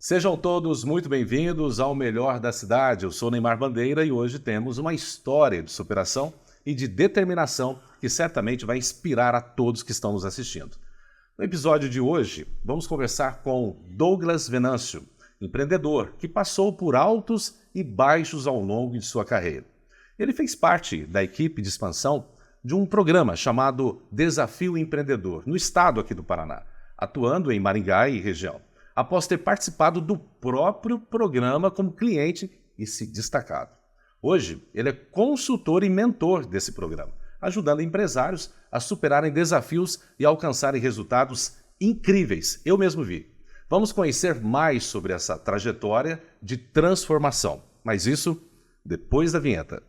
Sejam todos muito bem-vindos ao Melhor da Cidade. Eu sou Neymar Bandeira e hoje temos uma história de superação e de determinação que certamente vai inspirar a todos que estão nos assistindo. No episódio de hoje, vamos conversar com Douglas Venâncio, empreendedor que passou por altos e baixos ao longo de sua carreira. Ele fez parte da equipe de expansão de um programa chamado Desafio Empreendedor, no estado aqui do Paraná, atuando em Maringá e região, após ter participado do próprio programa como cliente e se destacado. Hoje, ele é consultor e mentor desse programa, ajudando empresários a superarem desafios e alcançarem resultados incríveis. Eu mesmo vi. Vamos conhecer mais sobre essa trajetória de transformação, mas isso depois da vinheta.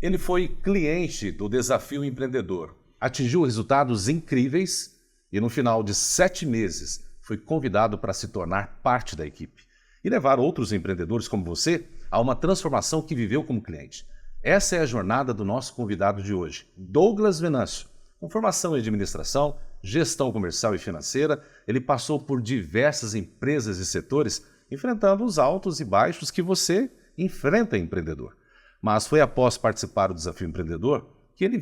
Ele foi cliente do Desafio Empreendedor, atingiu resultados incríveis e no final de 7 meses foi convidado para se tornar parte da equipe e levar outros empreendedores como você a uma transformação que viveu como cliente. Essa é a jornada do nosso convidado de hoje, Douglas Venâncio. Com formação em administração, gestão comercial e financeira, ele passou por diversas empresas e setores, enfrentando os altos e baixos que você enfrenta, empreendedor. Mas foi após participar do Desafio Empreendedor que ele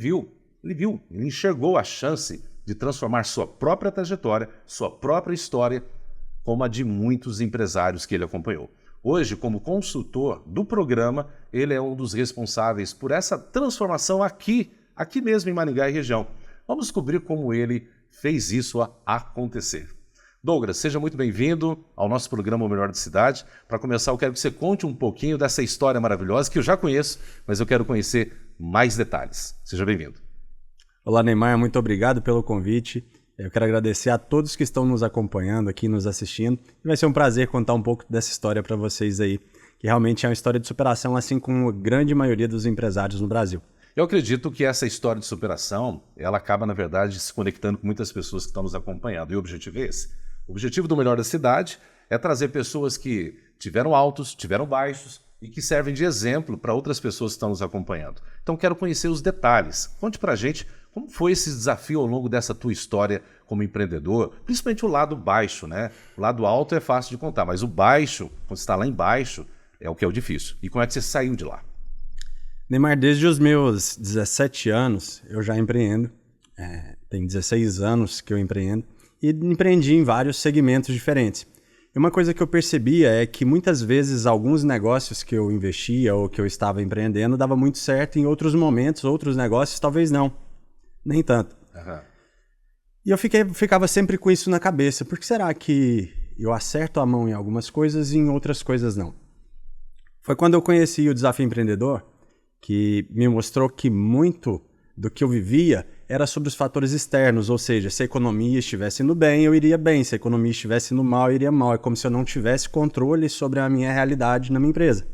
enxergou a chance de transformar sua própria trajetória, sua própria história, como a de muitos empresários que ele acompanhou. Hoje, como consultor do programa, ele é um dos responsáveis por essa transformação aqui mesmo em Maringá e região. Vamos descobrir como ele fez isso acontecer. Douglas, seja muito bem-vindo ao nosso programa O Melhor da Cidade. Para começar, eu quero que você conte um pouquinho dessa história maravilhosa, que eu já conheço, mas eu quero conhecer mais detalhes. Seja bem-vindo. Olá, Neymar, muito obrigado pelo convite. Eu quero agradecer a todos que estão nos acompanhando aqui, nos assistindo. E vai ser um prazer contar um pouco dessa história para vocês aí, que realmente é uma história de superação, assim como a grande maioria dos empresários no Brasil. Eu acredito que essa história de superação, ela acaba, na verdade, se conectando com muitas pessoas que estão nos acompanhando. E o objetivo é esse. O objetivo do Melhor da Cidade é trazer pessoas que tiveram altos, tiveram baixos e que servem de exemplo para outras pessoas que estão nos acompanhando. Então quero conhecer os detalhes. Conte pra gente como foi esse desafio ao longo dessa tua história como empreendedor, principalmente o lado baixo, né? O lado alto é fácil de contar, mas o baixo, quando você está lá embaixo, é o que é o difícil. E como é que você saiu de lá? Neymar, desde os meus 17 anos eu já empreendo. Tem 16 anos que eu empreendo. E empreendi em vários segmentos diferentes. E uma coisa que eu percebia é que muitas vezes alguns negócios que eu investia ou que eu estava empreendendo dava muito certo em outros momentos, outros negócios talvez não, nem tanto. Uhum. E eu ficava sempre com isso na cabeça. Por que será que eu acerto a mão em algumas coisas e em outras coisas não? Foi quando eu conheci o Desafio Empreendedor que me mostrou que muito do que eu vivia era sobre os fatores externos, ou seja, se a economia estivesse indo bem, eu iria bem, se a economia estivesse indo mal, eu iria mal. É como se eu não tivesse controle sobre a minha realidade na minha empresa.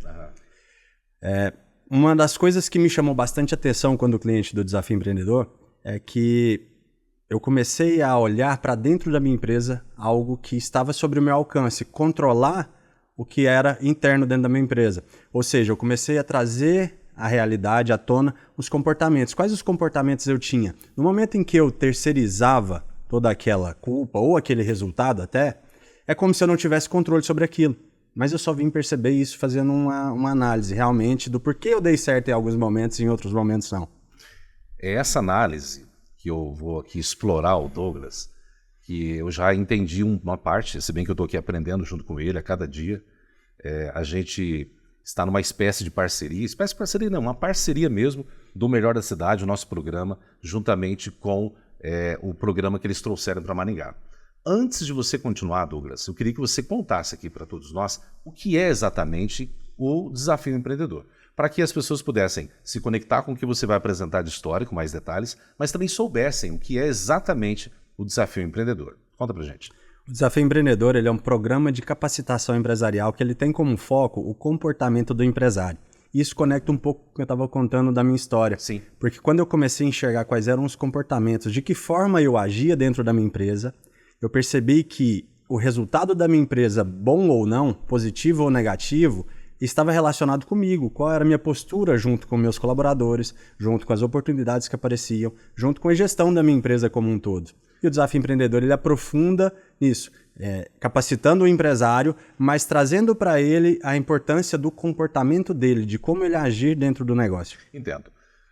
Uhum. Uma das coisas que me chamou bastante atenção quando cliente do Desafio Empreendedor é que eu comecei a olhar para dentro da minha empresa algo que estava sobre o meu alcance, controlar o que era interno dentro da minha empresa. Ou seja, eu comecei a trazer a realidade à tona, os comportamentos. Quais os comportamentos eu tinha? No momento em que eu terceirizava toda aquela culpa ou aquele resultado até, é como se eu não tivesse controle sobre aquilo. Mas eu só vim perceber isso fazendo uma análise realmente do porquê eu dei certo em alguns momentos e em outros momentos não. É essa análise que eu vou aqui explorar o Douglas, que eu já entendi uma parte, se bem que eu estou aqui aprendendo junto com ele a cada dia. A gente está numa espécie de parceria, uma parceria mesmo do Melhor da Cidade, o nosso programa, juntamente com o programa que eles trouxeram para Maringá. Antes de você continuar, Douglas, eu queria que você contasse aqui para todos nós o que é exatamente o Desafio Empreendedor, para que as pessoas pudessem se conectar com o que você vai apresentar de história, com mais detalhes, mas também soubessem o que é exatamente o Desafio Empreendedor. Conta pra gente. O Desafio Empreendedor, ele é um programa de capacitação empresarial que ele tem como foco o comportamento do empresário. Isso conecta um pouco com o que eu estava contando da minha história. Sim. Porque quando eu comecei a enxergar quais eram os comportamentos, de que forma eu agia dentro da minha empresa, eu percebi que o resultado da minha empresa, bom ou não, positivo ou negativo, estava relacionado comigo, qual era a minha postura junto com meus colaboradores, junto com as oportunidades que apareciam, junto com a gestão da minha empresa como um todo. E o Desafio Empreendedor, ele aprofunda nisso, capacitando o empresário, mas trazendo para ele a importância do comportamento dele, de como ele agir dentro do negócio. Entendo.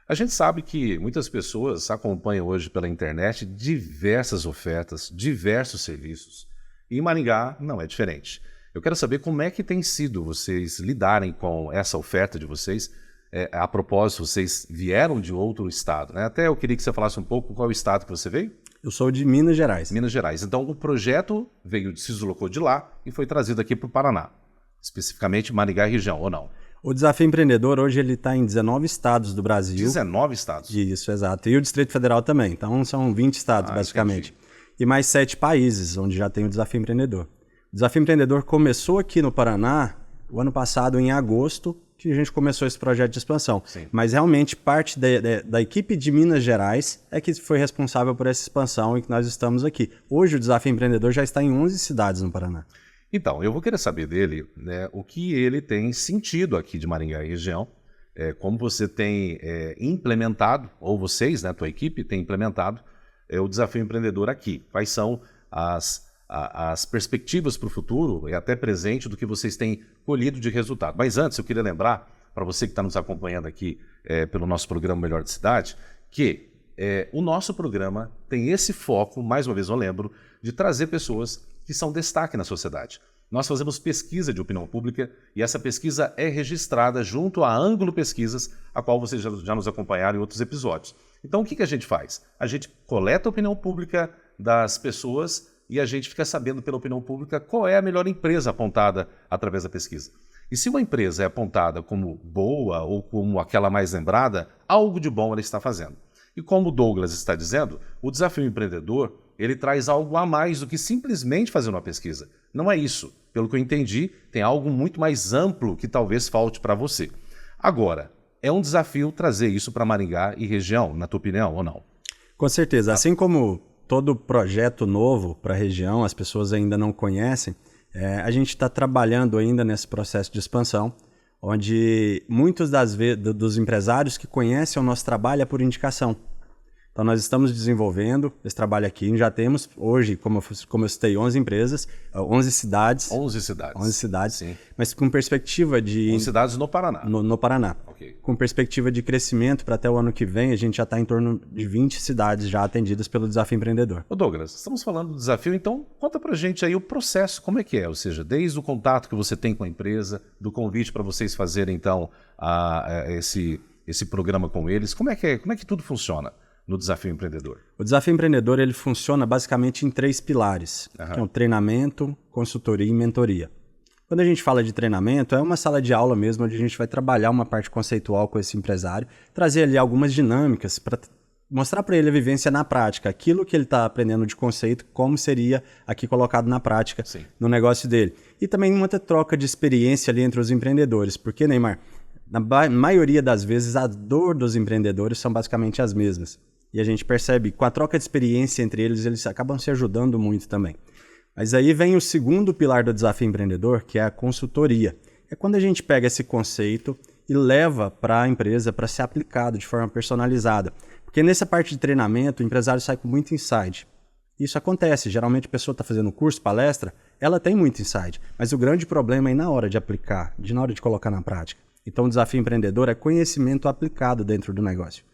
A gente sabe que muitas pessoas acompanham hoje pela internet diversas ofertas, diversos serviços. E em Maringá não é diferente. Eu quero saber como é que tem sido vocês lidarem com essa oferta de vocês. A propósito, vocês vieram de outro estado, né? Até eu queria que você falasse um pouco qual é o estado que você veio. Eu sou de Minas Gerais. Minas Gerais. Então o projeto se deslocou de lá e foi trazido aqui para o Paraná. Especificamente Maringá e região, ou não? O Desafio Empreendedor hoje ele está em 19 estados do Brasil. 19 estados? Isso, exato. E o Distrito Federal também. Então são 20 estados, basicamente. Entendi. E mais 7 países onde já tem o Desafio Empreendedor. O Desafio Empreendedor começou aqui no Paraná o ano passado, em agosto, que a gente começou esse projeto de expansão. Sim. Mas realmente parte da equipe de Minas Gerais é que foi responsável por essa expansão e que nós estamos aqui. Hoje o Desafio Empreendedor já está em 11 cidades no Paraná. Então, eu vou querer saber dele, né, o que ele tem sentido aqui de Maringá e região, como você tem implementado, ou vocês, né, tua equipe, tem implementado o Desafio Empreendedor aqui. Quais são as perspectivas para o futuro e até presente do que vocês têm colhido de resultado. Mas antes, eu queria lembrar, para você que está nos acompanhando aqui pelo nosso programa Melhor de Cidade, que o nosso programa tem esse foco, mais uma vez eu lembro, de trazer pessoas que são destaque na sociedade. Nós fazemos pesquisa de opinião pública e essa pesquisa é registrada junto à Ângulo Pesquisas, a qual vocês já nos acompanharam em outros episódios. Então, o que a gente faz? A gente coleta a opinião pública das pessoas e a gente fica sabendo pela opinião pública qual é a melhor empresa apontada através da pesquisa. E se uma empresa é apontada como boa ou como aquela mais lembrada, algo de bom ela está fazendo. E como o Douglas está dizendo, o Desafio Empreendedor, ele traz algo a mais do que simplesmente fazer uma pesquisa. Não é isso. Pelo que eu entendi, tem algo muito mais amplo que talvez falte para você. Agora, é um desafio trazer isso para Maringá e região, na tua opinião, ou não? Com certeza. Assim como todo projeto novo para a região, as pessoas ainda não conhecem, a gente está trabalhando ainda nesse processo de expansão, onde muitos dos empresários que conhecem o nosso trabalho é por indicação. Então nós estamos desenvolvendo esse trabalho aqui, já temos hoje, como eu citei, 11 empresas, 11 cidades. 11 cidades. 11 cidades, sim. Mas com perspectiva de... 11 cidades no Paraná. No Paraná. Okay. Com perspectiva de crescimento para até o ano que vem, a gente já está em torno de 20 cidades já atendidas pelo Desafio Empreendedor. Ô Douglas, estamos falando do desafio, então conta pra gente aí o processo, como é que é? Ou seja, desde o contato que você tem com a empresa, do convite para vocês fazerem então esse programa com eles, como é que tudo funciona no Desafio Empreendedor? O Desafio Empreendedor ele funciona basicamente em 3 pilares, que é o treinamento, consultoria e mentoria. Quando a gente fala de treinamento, é uma sala de aula mesmo, onde a gente vai trabalhar uma parte conceitual com esse empresário, trazer ali algumas dinâmicas para mostrar para ele a vivência na prática, aquilo que ele está aprendendo de conceito, como seria aqui colocado na prática, sim, no negócio dele. E também uma troca de experiência ali entre os empreendedores, porque, Neymar, na maioria das vezes a dor dos empreendedores são basicamente as mesmas. E a gente percebe que com a troca de experiência entre eles acabam se ajudando muito também. Mas aí vem o segundo pilar do Desafio Empreendedor, que é a consultoria. É quando a gente pega esse conceito e leva para a empresa para ser aplicado de forma personalizada. Porque nessa parte de treinamento, o empresário sai com muito insight. Isso acontece. Geralmente a pessoa está fazendo curso, palestra, ela tem muito insight. Mas o grande problema é na hora de aplicar, na hora de colocar na prática. Então o Desafio Empreendedor é conhecimento aplicado dentro do negócio.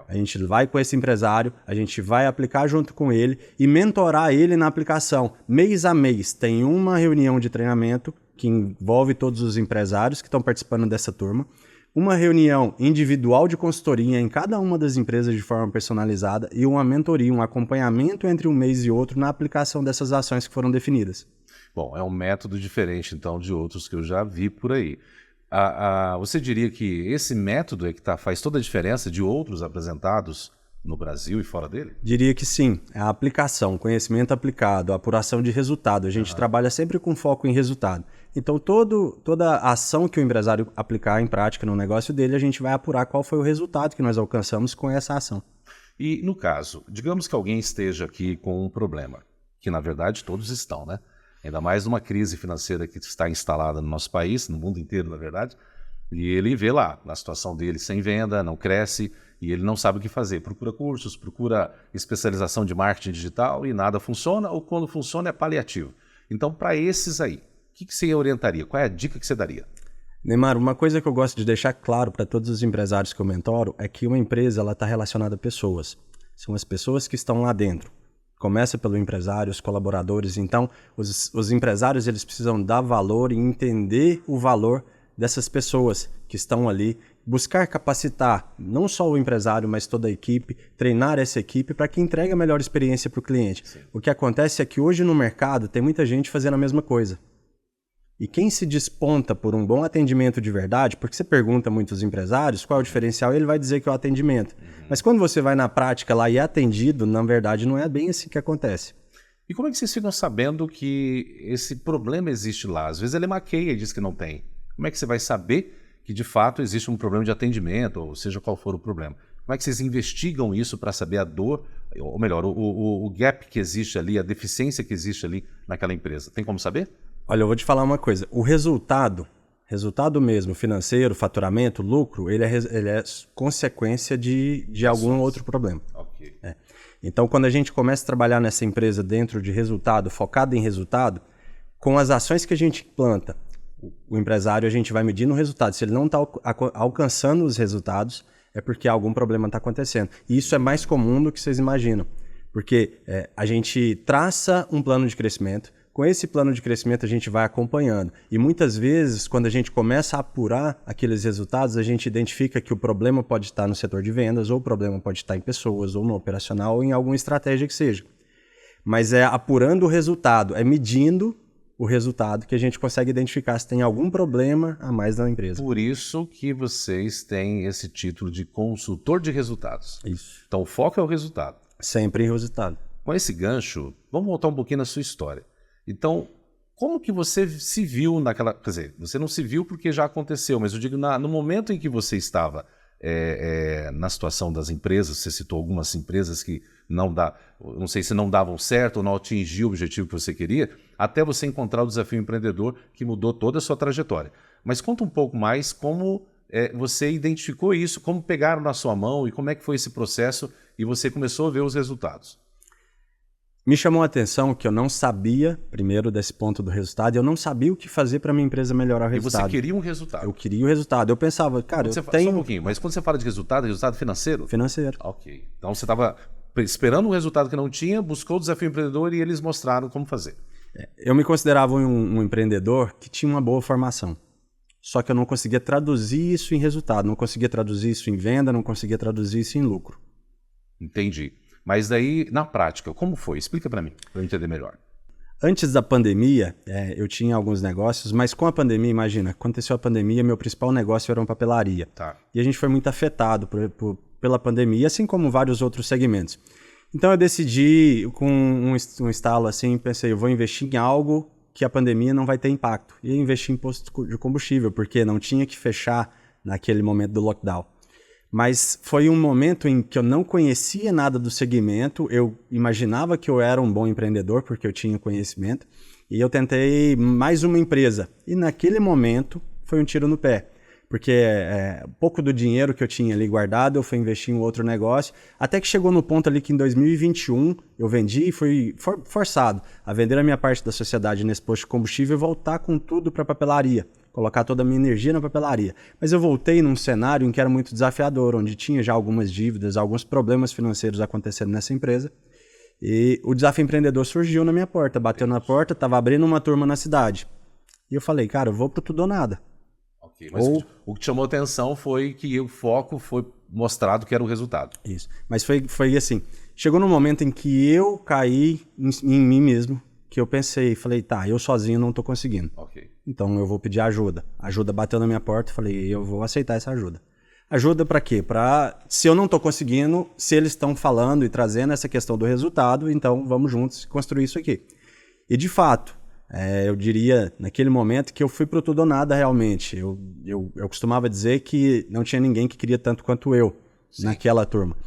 A gente vai com esse empresário, a gente vai aplicar junto com ele e mentorar ele na aplicação. Mês a mês tem uma reunião de treinamento que envolve todos os empresários que estão participando dessa turma, uma reunião individual de consultoria em cada uma das empresas de forma personalizada e uma mentoria, um acompanhamento entre um mês e outro na aplicação dessas ações que foram definidas. Bom, é um método diferente então de outros que eu já vi por aí. Você diria que esse método é que faz toda a diferença de outros apresentados no Brasil e fora dele? Diria que sim. É a aplicação, conhecimento aplicado, a apuração de resultado. A gente trabalha sempre com foco em resultado. Então, toda a ação que o empresário aplicar em prática no negócio dele, a gente vai apurar qual foi o resultado que nós alcançamos com essa ação. E no caso, digamos que alguém esteja aqui com um problema, que na verdade todos estão, né? Ainda mais numa crise financeira que está instalada no nosso país, no mundo inteiro, na verdade, e ele vê lá, na situação dele, sem venda, não cresce, e ele não sabe o que fazer. Procura cursos, procura especialização de marketing digital e nada funciona, ou quando funciona é paliativo. Então, para esses aí, o que você orientaria? Qual é a dica que você daria? Neymar, uma coisa que eu gosto de deixar claro para todos os empresários que eu mentoro é que uma empresa está relacionada a pessoas. São as pessoas que estão lá dentro. Começa pelo empresário, os colaboradores. Então, os empresários eles precisam dar valor e entender o valor dessas pessoas que estão ali, buscar capacitar não só o empresário, mas toda a equipe, treinar essa equipe para que entregue a melhor experiência para o cliente. Sim. O que acontece é que hoje no mercado tem muita gente fazendo a mesma coisa. E quem se desponta por um bom atendimento de verdade, porque você pergunta a muitos empresários qual é o diferencial, ele vai dizer que é o atendimento. Mas quando você vai na prática lá e é atendido, na verdade não é bem assim que acontece. E como é que vocês ficam sabendo que esse problema existe lá? Às vezes ele maqueia e diz que não tem. Como é que você vai saber que de fato existe um problema de atendimento, ou seja qual for o problema? Como é que vocês investigam isso para saber a dor, ou melhor, o gap que existe ali, a deficiência que existe ali naquela empresa? Tem como saber? Olha, eu vou te falar uma coisa. O resultado mesmo, financeiro, faturamento, lucro, ele é consequência de algum outro problema. Okay. Então, quando a gente começa a trabalhar nessa empresa dentro de resultado, focado em resultado, com as ações que a gente planta, o empresário a gente vai medindo o resultado. Se ele não está alcançando os resultados, é porque algum problema está acontecendo. E isso é mais comum do que vocês imaginam. Porque a gente traça um plano de crescimento. Com esse plano de crescimento a gente vai acompanhando. E muitas vezes, quando a gente começa a apurar aqueles resultados, a gente identifica que o problema pode estar no setor de vendas, ou o problema pode estar em pessoas, ou no operacional, ou em alguma estratégia que seja. Mas é apurando o resultado, é medindo o resultado que a gente consegue identificar se tem algum problema a mais na empresa. Por isso que vocês têm esse título de consultor de resultados. Isso. Então o foco é o resultado. Sempre em resultado. Com esse gancho, vamos voltar um pouquinho na sua história. Então, como que você se viu naquela... Quer dizer, você não se viu porque já aconteceu, mas eu digo, no momento em que você estava na situação das empresas, você citou algumas empresas que não sei se não davam certo ou não atingiu o objetivo que você queria, até você encontrar o desafio empreendedor que mudou toda a sua trajetória. Mas conta um pouco mais como você identificou isso, como pegaram na sua mão e como é que foi esse processo e você começou a ver os resultados. Me chamou a atenção que eu não sabia, primeiro, desse ponto do resultado, eu não sabia o que fazer para minha empresa melhorar o resultado. E você queria um resultado? Eu queria o resultado. Eu pensava, cara, Só um pouquinho, mas quando você fala de resultado, é resultado financeiro? Financeiro. Ok. Então você estava esperando um resultado que não tinha, buscou o desafio empreendedor e eles mostraram como fazer. Eu me considerava um empreendedor que tinha uma boa formação. Só que eu não conseguia traduzir isso em resultado, não conseguia traduzir isso em venda, não conseguia traduzir isso em lucro. Entendi. Mas daí, na prática, como foi? Explica para mim, para eu entender melhor. Antes da pandemia, eu tinha alguns negócios, mas com a pandemia, imagina, aconteceu a pandemia, meu principal negócio era uma papelaria. Tá. E a gente foi muito afetado pela pandemia, assim como vários outros segmentos. Então eu decidi, com um estalo assim, pensei, eu vou investir em algo que a pandemia não vai ter impacto. E investi em posto de combustível, porque não tinha que fechar naquele momento do lockdown. Mas foi um momento em que eu não conhecia nada do segmento, eu imaginava que eu era um bom empreendedor, porque eu tinha conhecimento, e eu tentei mais uma empresa. E naquele momento foi um tiro no pé, porque pouco do dinheiro que eu tinha ali guardado, eu fui investir em outro negócio, até que chegou no ponto ali que em 2021 eu vendi e fui forçado a vender a minha parte da sociedade nesse posto de combustível e voltar com tudo para a papelaria. Colocar toda a minha energia na papelaria. Mas eu voltei num cenário em que era muito desafiador, onde tinha já algumas dívidas, alguns problemas financeiros acontecendo nessa empresa. E o desafio empreendedor surgiu na minha porta, bateu na porta, estava abrindo uma turma na cidade. E eu falei, cara, eu vou pro tudo ou nada. Ok, mas o que te chamou a atenção foi que o foco foi mostrado que era o resultado. Isso, mas foi assim, chegou num momento em que eu caí em mim mesmo, que eu pensei, falei, tá, eu sozinho não tô conseguindo. Ok. Então eu vou pedir ajuda. A ajuda bateu na minha porta, falei, eu vou aceitar essa ajuda. Ajuda para quê? Para, se eu não estou conseguindo, se eles estão falando e trazendo essa questão do resultado, então vamos juntos construir isso aqui. E de fato, Eu diria, naquele momento, que eu fui pro tudo ou nada realmente. Eu costumava dizer que não tinha ninguém que queria tanto quanto eu naquela turma.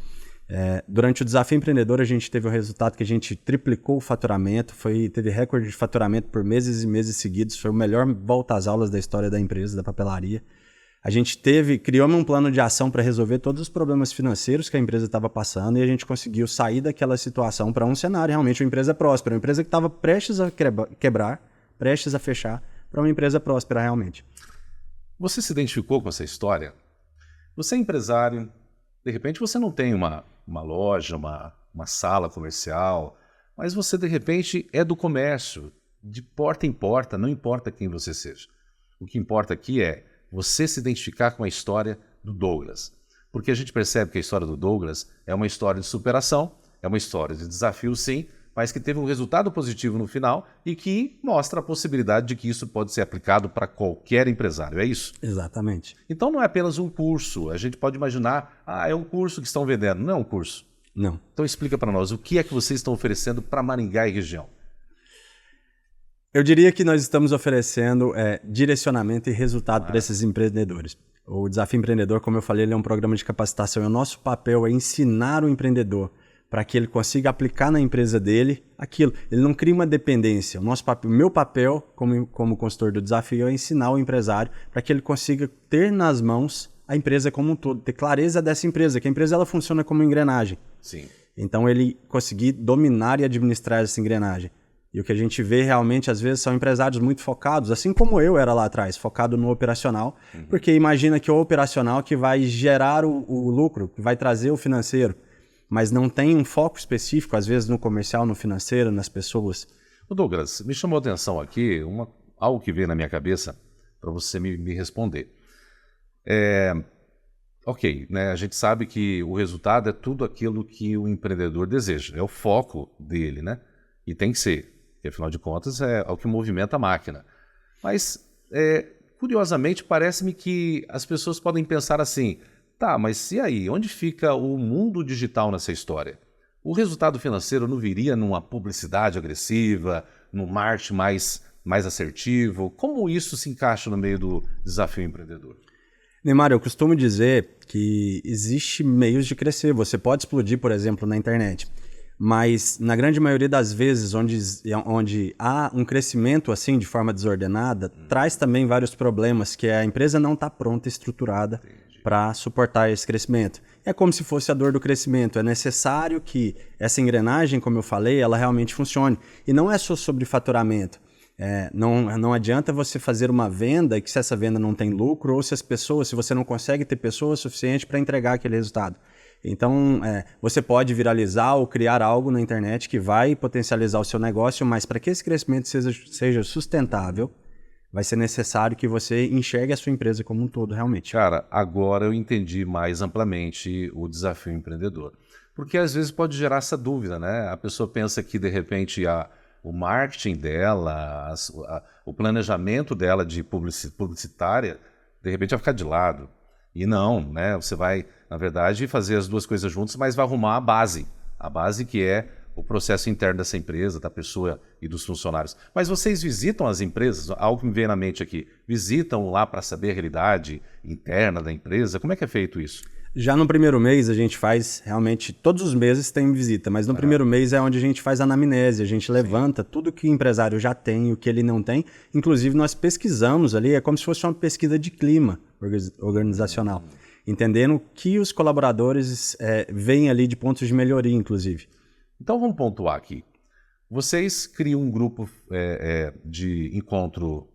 Durante o Desafio Empreendedor, a gente teve o resultado que a gente triplicou o faturamento, teve recorde de faturamento por meses e meses seguidos, foi o melhor volta às aulas da história da empresa, da papelaria. A gente criamos um plano de ação para resolver todos os problemas financeiros que a empresa estava passando e a gente conseguiu sair daquela situação para um cenário realmente uma empresa próspera, uma empresa que estava prestes a quebrar, prestes a fechar, para uma empresa próspera realmente. Você se identificou com essa história? Você é empresário, de repente você não tem uma loja, uma sala comercial, mas você de repente é do comércio, de porta em porta, não importa quem você seja. O que importa aqui é você se identificar com a história do Douglas. Porque a gente percebe que a história do Douglas é uma história de superação, é uma história de desafio sim, mas que teve um resultado positivo no final e que mostra a possibilidade de que isso pode ser aplicado para qualquer empresário, é isso? Exatamente. Então não é apenas um curso, a gente pode imaginar, é um curso que estão vendendo, não é um curso. Não. Então explica para nós, o que é que vocês estão oferecendo para Maringá e região? Eu diria que nós estamos oferecendo direcionamento e resultado para esses empreendedores. O Desafio Empreendedor, como eu falei, ele é um programa de capacitação e o nosso papel é ensinar o empreendedor para que ele consiga aplicar na empresa dele aquilo. Ele não cria uma dependência. O meu papel como consultor do desafio é ensinar o empresário para que ele consiga ter nas mãos a empresa como um todo, ter clareza dessa empresa, que a empresa ela funciona como engrenagem. Sim. Então ele conseguir dominar e administrar essa engrenagem. E o que a gente vê realmente, às vezes, são empresários muito focados, assim como eu era lá atrás, focado no operacional, porque imagina que o operacional que vai gerar o lucro, que vai trazer o financeiro, mas não tem um foco específico, às vezes, no comercial, no financeiro, nas pessoas. O Douglas, me chamou a atenção aqui algo que veio na minha cabeça para você me responder. Ok, né, a gente sabe que o resultado é tudo aquilo que o empreendedor deseja, é o foco dele, né? E tem que ser. Porque, afinal de contas, é o que movimenta a máquina. Mas, curiosamente, parece-me que as pessoas podem pensar assim, tá, mas e aí? Onde fica o mundo digital nessa história? O resultado financeiro não viria numa publicidade agressiva, num marketing mais assertivo? Como isso se encaixa no meio do desafio empreendedor? Neymar, eu costumo dizer que existe meios de crescer. Você pode explodir, por exemplo, na internet. Mas, na grande maioria das vezes, onde há um crescimento assim de forma desordenada, traz também vários problemas, que a empresa não está pronta e estruturada para suportar esse crescimento. É como se fosse a dor do crescimento. É necessário que essa engrenagem, como eu falei, ela realmente funcione. E não é só sobre faturamento. Não adianta você fazer uma venda e que se essa venda não tem lucro, ou se você não consegue ter pessoas suficientes para entregar aquele resultado. Então, você pode viralizar ou criar algo na internet que vai potencializar o seu negócio, mas para que esse crescimento seja sustentável, vai ser necessário que você enxergue a sua empresa como um todo, realmente. Cara, agora eu entendi mais amplamente o desafio empreendedor. Porque às vezes pode gerar essa dúvida, né? A pessoa pensa que, de repente, o marketing dela, o planejamento dela de publicitária, de repente vai ficar de lado. E não, né? Você vai, na verdade, fazer as duas coisas juntas, mas vai arrumar a base que é o processo interno dessa empresa, da pessoa e dos funcionários. Mas vocês visitam as empresas? Algo que me veio na mente aqui. Visitam lá para saber a realidade interna da empresa? Como é que é feito isso? Já no primeiro mês a gente faz, realmente, todos os meses tem visita, mas no primeiro mês é onde a gente faz anamnese, a gente levanta tudo que o empresário já tem e o que ele não tem. Inclusive nós pesquisamos ali, é como se fosse uma pesquisa de clima organizacional, entendendo que os colaboradores veem ali de pontos de melhoria, inclusive. Então vamos pontuar aqui. Vocês criam um grupo de encontro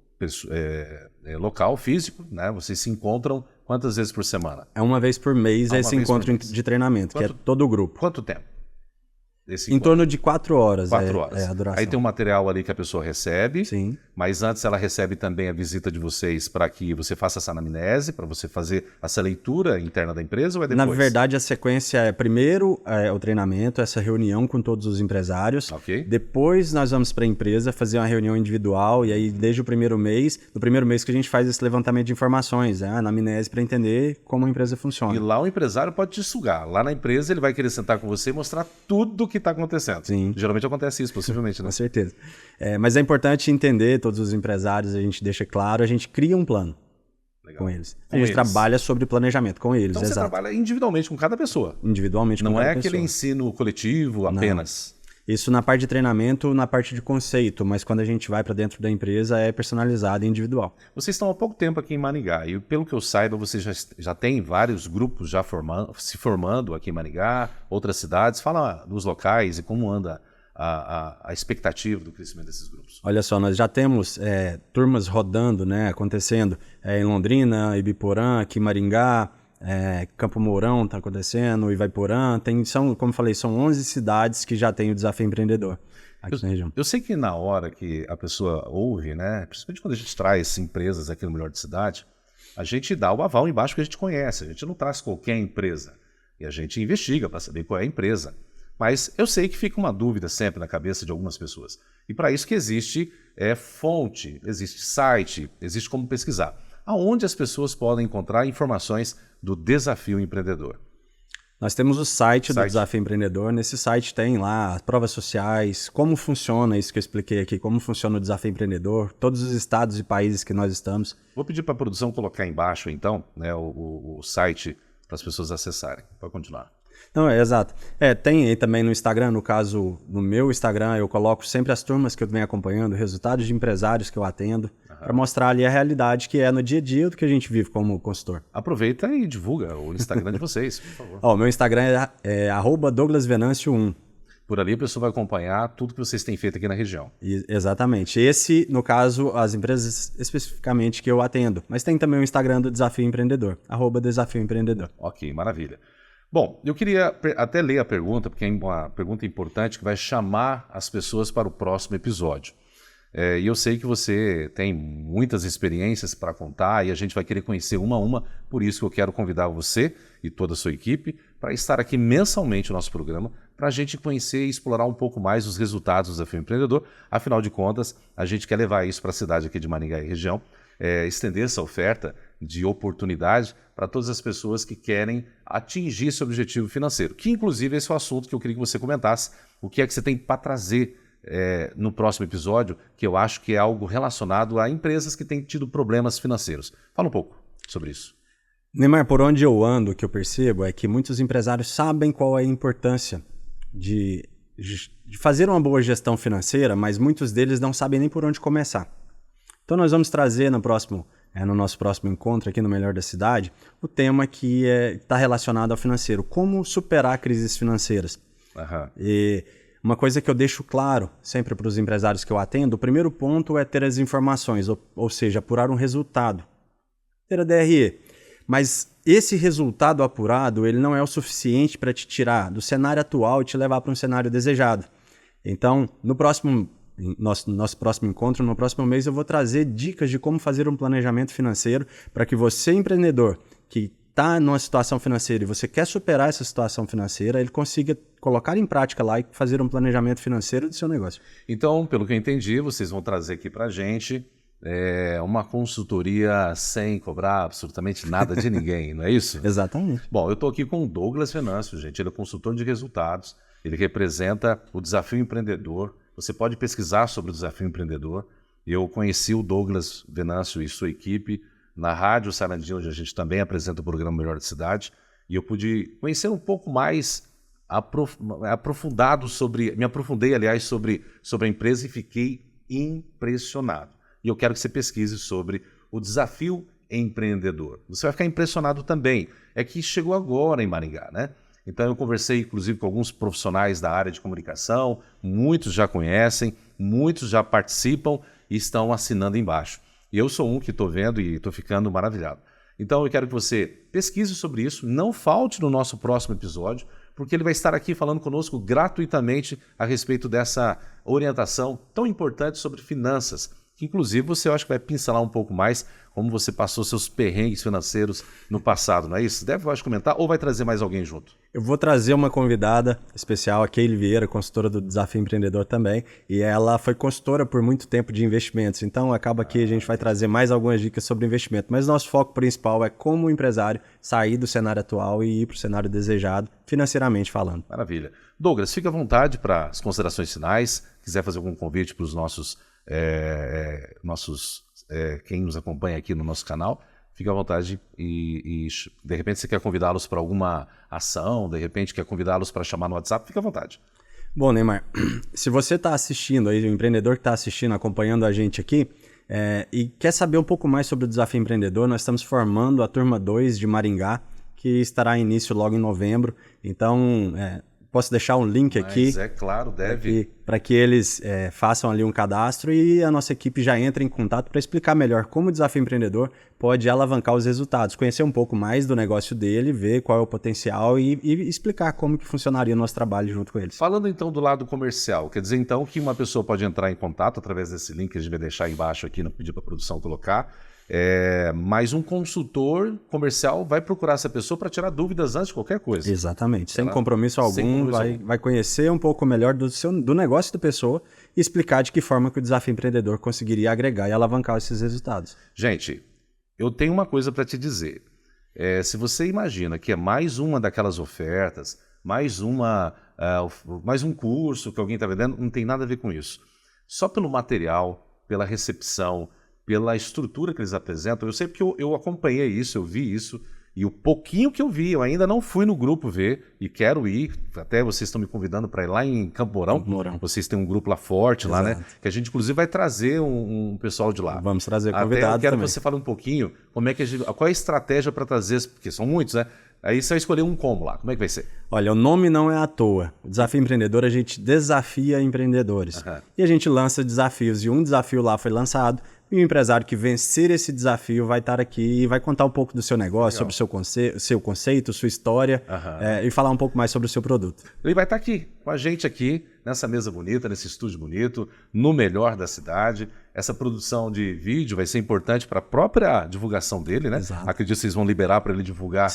local, físico, né? Vocês se encontram quantas vezes por semana? É uma vez por mês esse encontro de treinamento, que é todo o grupo. Quanto tempo? Em torno de 4 horas. 4 horas. A duração. Aí tem um material ali que a pessoa recebe, Sim. Mas antes ela recebe também a visita de vocês para que você faça essa anamnese, para você fazer essa leitura interna da empresa ou é depois? Na verdade, a sequência é primeiro o treinamento, essa reunião com todos os empresários. Ok. Depois nós vamos para a empresa fazer uma reunião individual e aí desde o primeiro mês, no primeiro mês que a gente faz esse levantamento de informações, a anamnese para entender como a empresa funciona. E lá o empresário pode te sugar. Lá na empresa ele vai querer sentar com você e mostrar tudo o que está acontecendo. Sim. Geralmente acontece isso, possivelmente, né? Com certeza. Mas é importante entender, todos os empresários, a gente deixa claro, a gente cria um plano. Legal. Com eles. A gente trabalha sobre planejamento com eles, então exato. Você trabalha individualmente com cada pessoa. Individualmente com cada cada pessoa. Não é aquele ensino coletivo apenas. Não. Isso na parte de treinamento, na parte de conceito, mas quando a gente vai para dentro da empresa é personalizado e individual. Vocês estão há pouco tempo aqui em Maringá e pelo que eu saiba, vocês já tem vários grupos já se formando aqui em Maringá, outras cidades. Fala dos locais e como anda a expectativa do crescimento desses grupos. Olha só, nós já temos turmas rodando, né, acontecendo em Londrina, Ibiporã, aqui em Maringá, Campo Mourão está acontecendo, Ivaiporã, como eu falei, são 11 cidades que já tem o Desafio Empreendedor aqui na região. Eu sei que na hora que a pessoa ouve, né, principalmente quando a gente traz empresas aqui no Melhor de Cidade, a gente dá o aval embaixo que a gente conhece, a gente não traz qualquer empresa e a gente investiga para saber qual é a empresa. Mas eu sei que fica uma dúvida sempre na cabeça de algumas pessoas. E para isso que existe fonte, existe site, existe como pesquisar. Aonde as pessoas podem encontrar informações do Desafio Empreendedor? Nós temos o site do Desafio Empreendedor. Nesse site tem lá as provas sociais, como funciona isso que eu expliquei aqui, como funciona o Desafio Empreendedor, todos os estados e países que nós estamos. Vou pedir para a produção colocar embaixo, então, né, o site para as pessoas acessarem. Pode continuar. Não, exato. Tem aí também no Instagram, no caso, no meu Instagram, eu coloco sempre as turmas que eu venho acompanhando, resultados de empresários que eu atendo, para mostrar ali a realidade que é no dia a dia do que a gente vive como consultor. Aproveita e divulga o Instagram de vocês, por favor. O meu Instagram é @DouglasVenâncio1. Por ali a pessoa vai acompanhar tudo que vocês têm feito aqui na região. Exatamente. Esse, no caso, as empresas especificamente que eu atendo. Mas tem também o Instagram do Desafio Empreendedor, @Desafio Empreendedor. Ok, maravilha. Bom, eu queria até ler a pergunta, porque é uma pergunta importante que vai chamar as pessoas para o próximo episódio. E eu sei que você tem muitas experiências para contar e a gente vai querer conhecer uma a uma, por isso que eu quero convidar você e toda a sua equipe para estar aqui mensalmente no nosso programa, para a gente conhecer e explorar um pouco mais os resultados do Desafio Empreendedor. Afinal de contas, a gente quer levar isso para a cidade aqui de Maringá e região, estender essa oferta de oportunidade para todas as pessoas que querem atingir esse objetivo financeiro, que inclusive esse é o assunto que eu queria que você comentasse, o que é que você tem para trazer no próximo episódio, que eu acho que é algo relacionado a empresas que têm tido problemas financeiros. Fala um pouco sobre isso. Neymar, por onde eu ando, o que eu percebo é que muitos empresários sabem qual é a importância de fazer uma boa gestão financeira, mas muitos deles não sabem nem por onde começar. Então nós vamos trazer no nosso próximo encontro aqui no Melhor da Cidade, o tema que está relacionado ao financeiro, como superar crises financeiras. Uhum. E uma coisa que eu deixo claro sempre para os empresários que eu atendo, o primeiro ponto é ter as informações, ou seja, apurar um resultado, ter a DRE. Mas esse resultado apurado, ele não é o suficiente para te tirar do cenário atual e te levar para um cenário desejado. Então, no nosso próximo encontro, no próximo mês, eu vou trazer dicas de como fazer um planejamento financeiro para que você, empreendedor, que está numa situação financeira e você quer superar essa situação financeira, ele consiga colocar em prática lá e fazer um planejamento financeiro do seu negócio. Então, pelo que eu entendi, vocês vão trazer aqui para a gente uma consultoria sem cobrar absolutamente nada de ninguém, não é isso? Exatamente. Bom, eu estou aqui com o Douglas Venâncio, gente. Ele é consultor de resultados, ele representa o Desafio Empreendedor. Você pode pesquisar sobre o Desafio Empreendedor. Eu conheci o Douglas Venâncio e sua equipe na Rádio Sarandinho, onde a gente também apresenta o programa Melhor da Cidade, e eu pude conhecer um pouco mais aprofundado me aprofundei, aliás, sobre a empresa e fiquei impressionado. E eu quero que você pesquise sobre o Desafio Empreendedor. Você vai ficar impressionado também. É que chegou agora em Maringá, né? Então eu conversei inclusive com alguns profissionais da área de comunicação, muitos já conhecem, muitos já participam e estão assinando embaixo. E eu sou um que estou vendo e estou ficando maravilhado. Então eu quero que você pesquise sobre isso, não falte no nosso próximo episódio, porque ele vai estar aqui falando conosco gratuitamente a respeito dessa orientação tão importante sobre finanças, que inclusive você, eu acho que vai pincelar um pouco mais como você passou seus perrengues financeiros no passado, não é isso? Deve, eu acho, comentar, ou vai trazer mais alguém junto? Eu vou trazer uma convidada especial, a Keile Vieira, consultora do Desafio Empreendedor também, e ela foi consultora por muito tempo de investimentos, então acaba que a gente vai trazer mais algumas dicas sobre investimento, mas nosso foco principal é como o empresário sair do cenário atual e ir para o cenário desejado, financeiramente falando. Maravilha. Douglas, fica à vontade para as considerações finais, quiser fazer algum convite para os quem nos acompanha aqui no nosso canal, fique à vontade e de repente você quer convidá-los para alguma ação, de repente quer convidá-los para chamar no WhatsApp, fique à vontade. Bom, Neymar, se você está assistindo aí, o empreendedor que está assistindo, acompanhando a gente aqui, e quer saber um pouco mais sobre o Desafio Empreendedor, nós estamos formando a turma 2 de Maringá, que estará em início logo em novembro, então posso deixar um link aqui. Mas é claro, deve. Para que eles façam ali um cadastro e a nossa equipe já entra em contato para explicar melhor como o Desafio Empreendedor pode alavancar os resultados, conhecer um pouco mais do negócio dele, ver qual é o potencial e explicar como que funcionaria o nosso trabalho junto com eles. Falando então do lado comercial, quer dizer então que uma pessoa pode entrar em contato através desse link que a gente vai deixar embaixo aqui, não pedir para a produção colocar, mas um consultor comercial vai procurar essa pessoa para tirar dúvidas antes de qualquer coisa. Exatamente, sem compromisso algum, vai conhecer um pouco melhor do negócio da pessoa e explicar de que forma que o Desafio Empreendedor conseguiria agregar e alavancar esses resultados. Gente, eu tenho uma coisa para te dizer. Se você imagina que é mais uma daquelas ofertas, mais um curso que alguém está vendendo, não tem nada a ver com isso. Só pelo material, pela recepção, pela estrutura que eles apresentam. Eu sei porque eu acompanhei isso, eu vi isso, e o pouquinho que eu vi, eu ainda não fui no grupo ver, e quero ir, até vocês estão me convidando para ir lá em Campo Mourão. Vocês têm um grupo lá forte, lá, né? Que a gente, inclusive, vai trazer um pessoal de lá. Vamos trazer convidados também. Eu quero que você fale um pouquinho qual é a estratégia para trazer, porque são muitos, né? Aí você vai escolher um como lá, como é que vai ser? Olha, o nome não é à toa. O Desafio Empreendedor, a gente desafia empreendedores. E a gente lança desafios, e um desafio lá foi lançado, e o empresário que vencer esse desafio vai estar aqui e vai contar um pouco do seu negócio, sobre o seu conceito, sua história, e falar um pouco mais sobre o seu produto. Ele vai estar aqui, com a gente aqui, nessa mesa bonita, nesse estúdio bonito, no melhor da cidade. Essa produção de vídeo vai ser importante para a própria divulgação dele, né? Exato. Acredito que vocês vão liberar para ele divulgar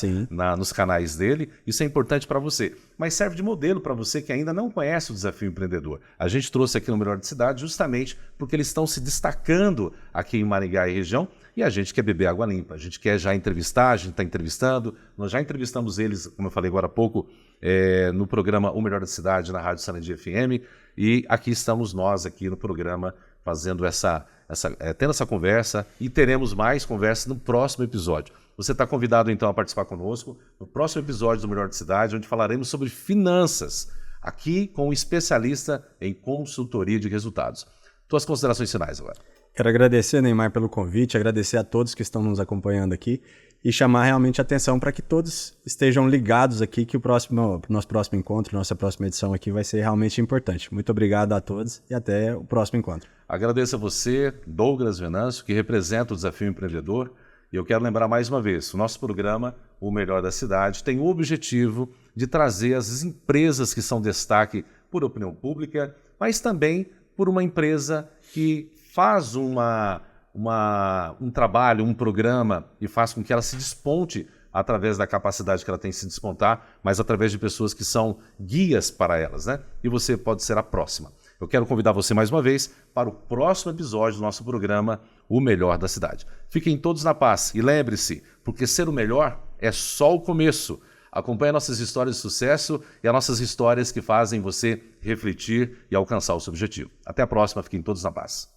nos canais dele. Isso é importante para você. Mas serve de modelo para você que ainda não conhece o Desafio Empreendedor. A gente trouxe aqui no Melhor da Cidade justamente porque eles estão se destacando aqui em Maringá e região, e a gente quer beber água limpa. A gente quer já entrevistar, a gente está entrevistando. Nós já entrevistamos eles, como eu falei agora há pouco, no programa O Melhor da Cidade, na Rádio Sarandi FM. E aqui estamos nós, aqui no programa, fazendo tendo essa conversa, e teremos mais conversa no próximo episódio. Você está convidado então a participar conosco no próximo episódio do Melhor da Cidade, onde falaremos sobre finanças, aqui com um especialista em consultoria de resultados. Tuas considerações finais agora. Quero agradecer, Neymar, pelo convite, agradecer a todos que estão nos acompanhando aqui e chamar realmente a atenção para que todos estejam ligados aqui, que o nosso próximo encontro, nossa próxima edição aqui vai ser realmente importante. Muito obrigado a todos e até o próximo encontro. Agradeço a você, Douglas Venâncio, que representa o Desafio Empreendedor. E eu quero lembrar mais uma vez, o nosso programa, O Melhor da Cidade, tem o objetivo de trazer as empresas que são destaque por opinião pública, mas também por uma empresa que faz um trabalho, um programa, e faz com que ela se desponte através da capacidade que ela tem de se despontar, mas através de pessoas que são guias para elas, né? E você pode ser a próxima. Eu quero convidar você mais uma vez para o próximo episódio do nosso programa O Melhor da Cidade. Fiquem todos na paz e lembre-se, porque ser o melhor é só o começo. Acompanhe nossas histórias de sucesso e as nossas histórias que fazem você refletir e alcançar o seu objetivo. Até a próxima, fiquem todos na paz.